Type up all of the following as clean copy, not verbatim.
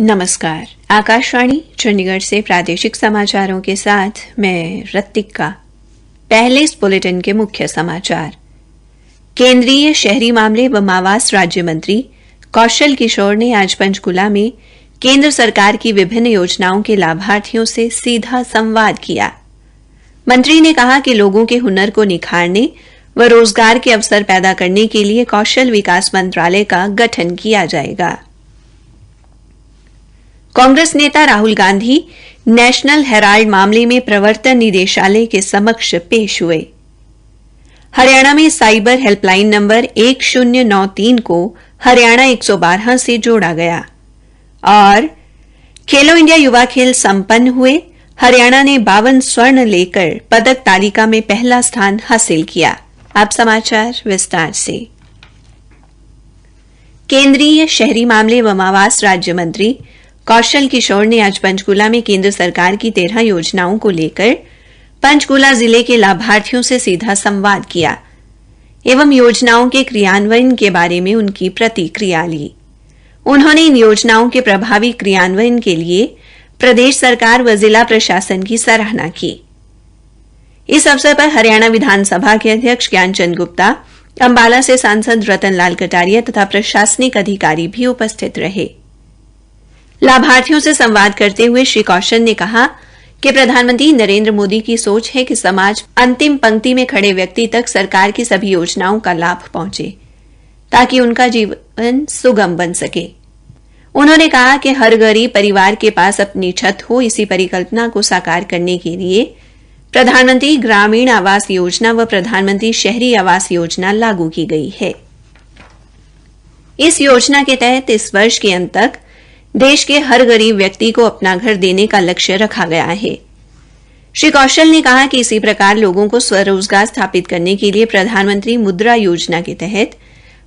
नमस्कार। आकाशवाणी चंडीगढ़ से प्रादेशिक समाचारों के साथ मैं रत्तिका। पहले इस बुलेटिन के मुख्य समाचार। केंद्रीय शहरी मामले व आवास राज्य मंत्री कौशल किशोर ने आज पंचकुला में केंद्र सरकार की विभिन्न योजनाओं के लाभार्थियों से सीधा संवाद किया। मंत्री ने कहा कि लोगों के हुनर को निखारने व रोजगार के अवसर पैदा करने के लिए कौशल विकास मंत्रालय का गठन किया जाएगा। कांग्रेस नेता राहुल गांधी नेशनल हेराल्ड मामले में प्रवर्तन निदेशालय के समक्ष पेश हुए। हरियाणा में साइबर हेल्पलाइन नंबर 1093 को हरियाणा 112 से जोड़ा गया और खेलो इंडिया युवा खेल संपन्न हुए। हरियाणा ने 52 स्वर्ण लेकर पदक तालिका में पहला स्थान हासिल किया। अब समाचार विस्तार से। केंद्रीय शहरी मामले व आवास राज्य मंत्री कौशल किशोर ने आज पंचकुला में केंद्र सरकार की 13 योजनाओं को लेकर पंचकुला जिले के लाभार्थियों से सीधा संवाद किया एवं योजनाओं के क्रियान्वयन के बारे में उनकी प्रतिक्रिया ली। उन्होंने इन योजनाओं के प्रभावी क्रियान्वयन के लिए प्रदेश सरकार व जिला प्रशासन की सराहना की। इस अवसर पर हरियाणा विधानसभा के अध्यक्ष ज्ञानचंद गुप्ता, अंबाला से सांसद रतन लाल कटारिया तथा प्रशासनिक अधिकारी भी उपस्थित रहे। लाभार्थियों से संवाद करते हुए श्री कौशल ने कहा कि प्रधानमंत्री नरेंद्र मोदी की सोच है कि समाज अंतिम पंक्ति में खड़े व्यक्ति तक सरकार की सभी योजनाओं का लाभ पहुंचे ताकि उनका जीवन सुगम बन सके। उन्होंने कहा कि हर गरीब परिवार के पास अपनी छत हो, इसी परिकल्पना को साकार करने के लिए प्रधानमंत्री ग्रामीण आवास योजना व प्रधानमंत्री शहरी आवास योजना लागू की गई है। इस योजना के तहत इस वर्ष के अंत तक देश के हर गरीब व्यक्ति को अपना घर देने का लक्ष्य रखा गया है। श्री कौशल ने कहा कि इसी प्रकार लोगों को स्वरोजगार स्थापित करने के लिए प्रधानमंत्री मुद्रा योजना के तहत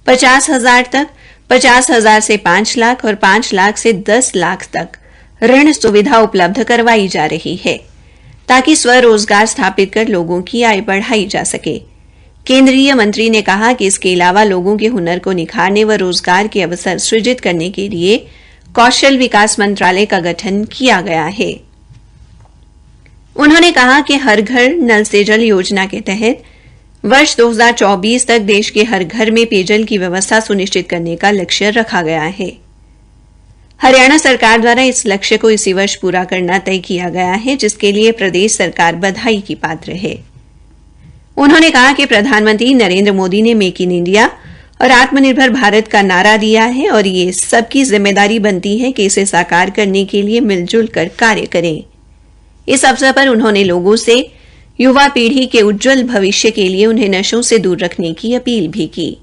50,000 तक, 50,000 से 5 लाख और 5 लाख से 10 लाख तक ऋण सुविधा उपलब्ध करवाई जा रही है ताकि स्वरोजगार स्थापित कर लोगों की आय बढ़ाई जा सके। केंद्रीय मंत्री ने कहा कि इसके अलावा लोगों के हुनर को निखारने व रोजगार के अवसर सृजित करने के लिए कौशल विकास मंत्रालय का गठन किया गया है। उन्होंने कहा कि हर घर नल से जल योजना के तहत वर्ष 2024 तक देश के हर घर में पेयजल की व्यवस्था सुनिश्चित करने का लक्ष्य रखा गया है। हरियाणा सरकार द्वारा इस लक्ष्य को इसी वर्ष पूरा करना तय किया गया है, जिसके लिए प्रदेश सरकार बधाई की पात्र है। उन्होंने कहा कि प्रधानमंत्री नरेंद्र मोदी ने मेक इन इंडिया और आत्मनिर्भर भारत का नारा दिया है और ये सबकी जिम्मेदारी बनती है कि इसे साकार करने के लिए मिलजुल कर कार्य करें। इस अवसर पर उन्होंने लोगों से युवा पीढ़ी के उज्जवल भविष्य के लिए उन्हें नशों से दूर रखने की अपील भी की।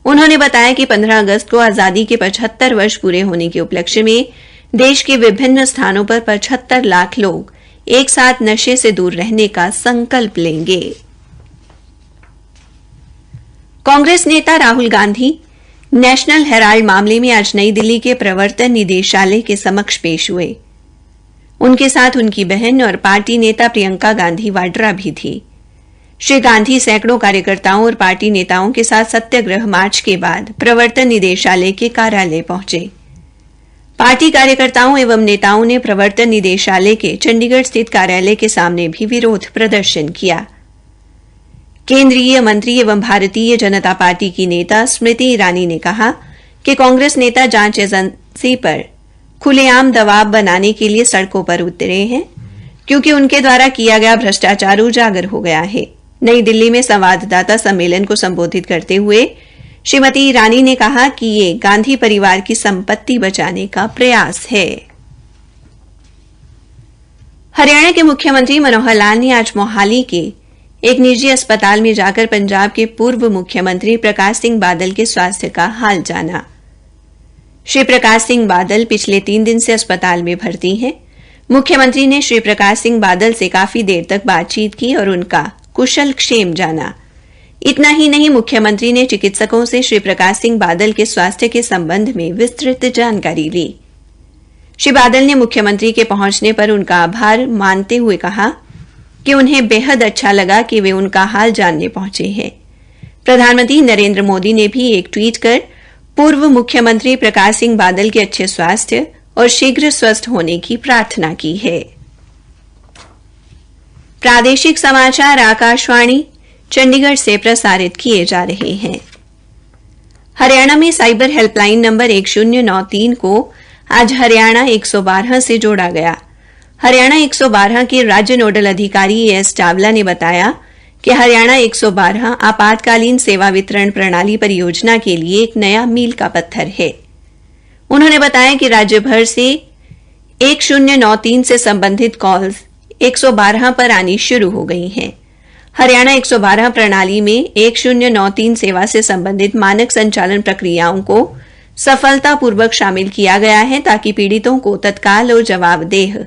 उन्होंने बताया कि 15 अगस्त को आजादी के 75 वर्ष पूरे होने के उपलक्ष्य में देश के विभिन्न स्थानों पर 75 लाख लोग एक साथ नशे से दूर रहने का संकल्प लेंगे। कांग्रेस नेता राहुल गांधी नेशनल हेराल्ड मामले में आज नई दिल्ली के प्रवर्तन निदेशालय के समक्ष पेश हुए। उनके साथ उनकी बहन और पार्टी नेता प्रियंका गांधी वाड्रा भी थी। श्री गांधी सैकड़ों कार्यकर्ताओं और पार्टी नेताओं के साथ सत्याग्रह मार्च के बाद प्रवर्तन निदेशालय के कार्यालय पहुंचे। पार्टी कार्यकर्ताओं एवं नेताओं ने प्रवर्तन निदेशालय के चंडीगढ़ स्थित कार्यालय के सामने भी विरोध प्रदर्शन किया। केंद्रीय मंत्री एवं भारतीय जनता पार्टी की नेता स्मृति ईरानी ने कहा कि कांग्रेस नेता जांच एजेंसी पर खुलेआम दबाव बनाने के लिए सड़कों पर उतरे हैं क्योंकि उनके द्वारा किया गया भ्रष्टाचार उजागर हो गया है। नई दिल्ली में संवाददाता सम्मेलन को संबोधित करते हुए श्रीमती ईरानी ने कहा कि ये गांधी परिवार की संपत्ति बचाने का प्रयास है। हरियाणा के मुख्यमंत्री मनोहर लाल ने आज मोहाली के एक निजी अस्पताल में जाकर पंजाब के पूर्व मुख्यमंत्री प्रकाश सिंह बादल के स्वास्थ्य का हाल जाना। श्री प्रकाश सिंह बादल पिछले 3 दिन से अस्पताल में भर्ती हैं। मुख्यमंत्री ने श्री प्रकाश सिंह बादल से काफी देर तक बातचीत की और उनका कुशल क्षेम जाना। इतना ही नहीं, मुख्यमंत्री ने चिकित्सकों से श्री प्रकाश सिंह बादल के स्वास्थ्य के संबंध में विस्तृत जानकारी ली। श्री बादल ने मुख्यमंत्री के पहुंचने पर उनका आभार मानते हुए कहा कि उन्हें बेहद अच्छा लगा कि वे उनका हाल जानने पहुंचे हैं। प्रधानमंत्री नरेंद्र मोदी ने भी एक ट्वीट कर पूर्व मुख्यमंत्री प्रकाश सिंह बादल के अच्छे स्वास्थ्य और शीघ्र स्वस्थ होने की प्रार्थना की है। प्रादेशिक समाचार आकाशवाणी चंडीगढ़ से प्रसारित किए जा रहे हैं। हरियाणा में साइबर हेल्पलाइन नंबर 1093 को आज हरियाणा 112 से जोड़ा गया। हरियाणा 112 के राज्य नोडल अधिकारी एस चावला ने बताया कि हरियाणा 112 आपातकालीन सेवा वितरण प्रणाली परियोजना के लिए एक नया मील का पत्थर है। उन्होंने बताया कि राज्य भर से 1093 से संबंधित कॉल्स 112 पर आनी शुरू हो गई हैं। हरियाणा 112 प्रणाली में 1093 सेवा से संबंधित मानक संचालन प्रक्रियाओं को सफलतापूर्वक शामिल किया गया है ताकि पीड़ितों को तत्काल और जवाबदेह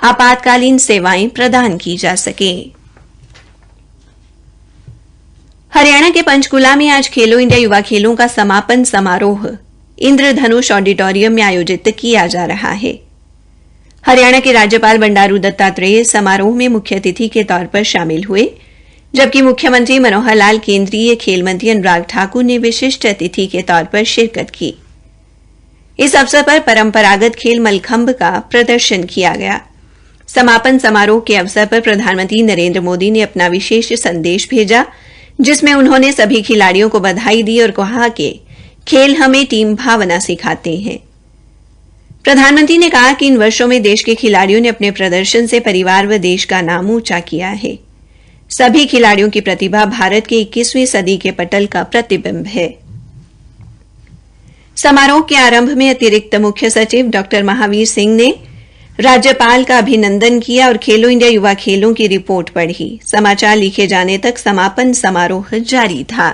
आपातकालीन सेवाएं प्रदान की जा सकें। हरियाणा के पंचकूला में आज खेलो इंडिया युवा खेलों का समापन समारोह इंद्रधनुष ऑडिटोरियम में आयोजित किया जा रहा है। हरियाणा के राज्यपाल बंडारू दत्तात्रेय समारोह में मुख्य अतिथि के तौर पर शामिल हुए, जबकि मुख्यमंत्री मनोहर लाल, केंद्रीय खेल मंत्री अनुराग ठाकुर ने विशिष्ट अतिथि के तौर पर शिरकत की। इस अवसर पर परंपरागत खेल मलखंब का प्रदर्शन किया गया। समापन समारोह के अवसर पर प्रधानमंत्री नरेंद्र मोदी ने अपना विशेष संदेश भेजा, जिसमें उन्होंने सभी खिलाड़ियों को बधाई दी और कहा कि खेल हमें टीम भावना सिखाते हैं। प्रधानमंत्री ने कहा कि इन वर्षों में देश के खिलाड़ियों ने अपने प्रदर्शन से परिवार व देश का नाम ऊंचा किया है। सभी खिलाड़ियों की प्रतिभा भारत के 21वीं सदी के पटल का प्रतिबिंब है। समारोह के आरंभ में अतिरिक्त मुख्य सचिव डॉ महावीर सिंह ने राज्यपाल का अभिनंदन किया और खेलो इंडिया युवा खेलों की रिपोर्ट पढ़ी। समाचार लिखे जाने तक समापन समारोह जारी था।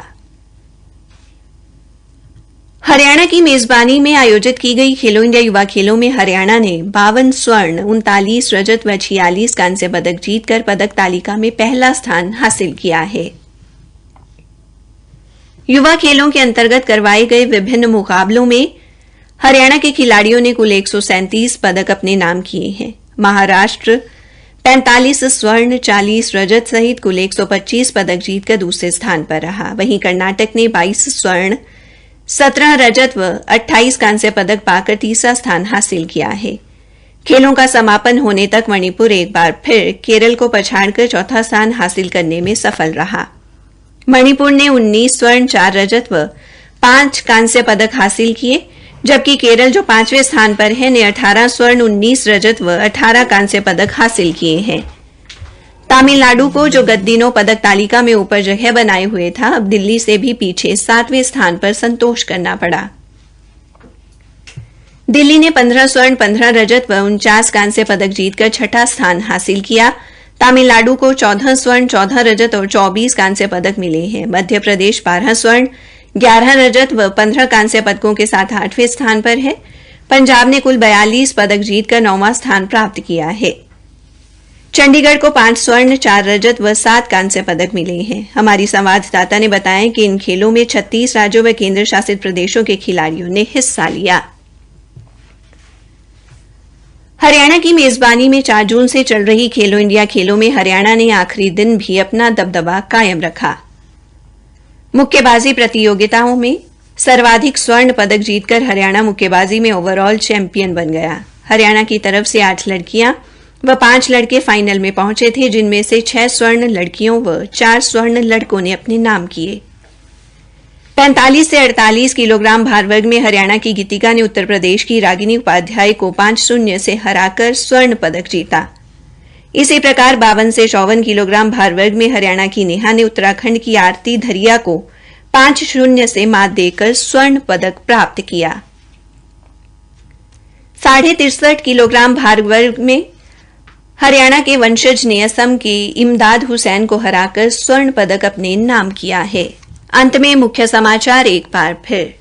हरियाणा की मेजबानी में आयोजित की गई खेलो इंडिया युवा खेलों में हरियाणा ने 52 स्वर्ण, 39 रजत व 46 कांस्य पदक जीतकर पदक तालिका में पहला स्थान हासिल किया है। युवा खेलों के अंतर्गत करवाए गए विभिन्न मुकाबलों में हरियाणा के खिलाड़ियों ने कुल 137 पदक अपने नाम किए हैं। महाराष्ट्र 45 स्वर्ण, 40 रजत सहित कुल 125 पदक जीतकर दूसरे स्थान पर रहा। वहीं कर्नाटक ने 22 स्वर्ण, 17 रजत व 28 कांस्य पदक पाकर तीसरा स्थान हासिल किया है। खेलों का समापन होने तक मणिपुर एक बार फिर केरल को पछाड़कर चौथा स्थान हासिल करने में सफल रहा। मणिपुर ने 19 स्वर्ण, 4 रजत व 5 कांस्य पदक हासिल किए, जबकि केरल जो 5वें स्थान पर है ने 18 स्वर्ण, 19 रजत व 18 कांस्य पदक हासिल किए हैं। तमिलनाडु को जो गत दिनों पदक तालिका में ऊपर जगह बनाए हुए था, अब दिल्ली से भी पीछे 7वें स्थान पर संतोष करना पड़ा। दिल्ली ने 15 स्वर्ण, 15 रजत व 49 कांस्य पदक जीतकर छठा स्थान हासिल किया। तमिलनाडु को 14 स्वर्ण, 14 रजत और 24 कांस्य पदक मिले हैं। मध्य प्रदेश 12 स्वर्ण, 11 रजत व 15 कांस्य पदकों के साथ 8वें स्थान पर है। पंजाब ने कुल 42 पदक जीतकर 9वां स्थान प्राप्त किया है। चंडीगढ़ को 5 स्वर्ण, 4 रजत व 7 कांस्य पदक मिले हैं। हमारी संवाददाता ने बताया कि इन खेलों में 36 राज्यों व केंद्र शासित प्रदेशों के खिलाड़ियों ने हिस्सा लिया। हरियाणा की मेजबानी में 4 जून से चल रही खेलो इंडिया खेलों में हरियाणा ने आखिरी दिन भी अपना दबदबा कायम रखा। मुक्केबाजी प्रतियोगिताओं में सर्वाधिक स्वर्ण पदक जीतकर हरियाणा मुक्केबाजी में ओवरऑल चैंपियन बन गया। हरियाणा की तरफ से 8 लड़कियां व 5 लड़के फाइनल में पहुंचे थे, जिनमें से 6 स्वर्ण लड़कियों व 4 स्वर्ण लड़कों ने अपने नाम किए। 45 से 48 किलोग्राम भार वर्ग में हरियाणा की गीतिका ने उत्तर प्रदेश की रागिनी उपाध्याय को 5-0 से हराकर स्वर्ण पदक जीता। इसी प्रकार 52 से 54 किलोग्राम भार वर्ग में हरियाणा की नेहा ने उत्तराखंड की आरती धरिया को 5-0 से मात देकर स्वर्ण पदक प्राप्त किया। 63.5 किलोग्राम भार वर्ग में हरियाणा के वंशज ने असम के इमदाद हुसैन को हराकर स्वर्ण पदक अपने नाम किया है। अंत में मुख्य समाचार एक बार फिर।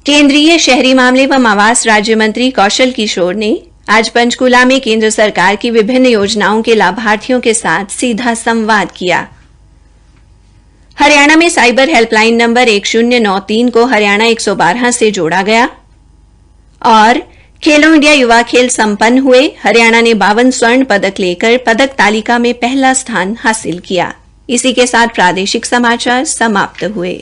केंद्रीय शहरी मामले व आवास राज्य मंत्री कौशल किशोर ने आज पंचकूला में केंद्र सरकार की विभिन्न योजनाओं के लाभार्थियों के साथ सीधा संवाद किया। हरियाणा में साइबर हेल्पलाइन नंबर 1093 को हरियाणा 112 से जोड़ा गया और खेलो इंडिया युवा खेल संपन्न हुए। हरियाणा ने 52 स्वर्ण पदक लेकर पदक तालिका में पहला स्थान हासिल किया। इसी के साथ प्रादेशिक समाचार समाप्त हुए।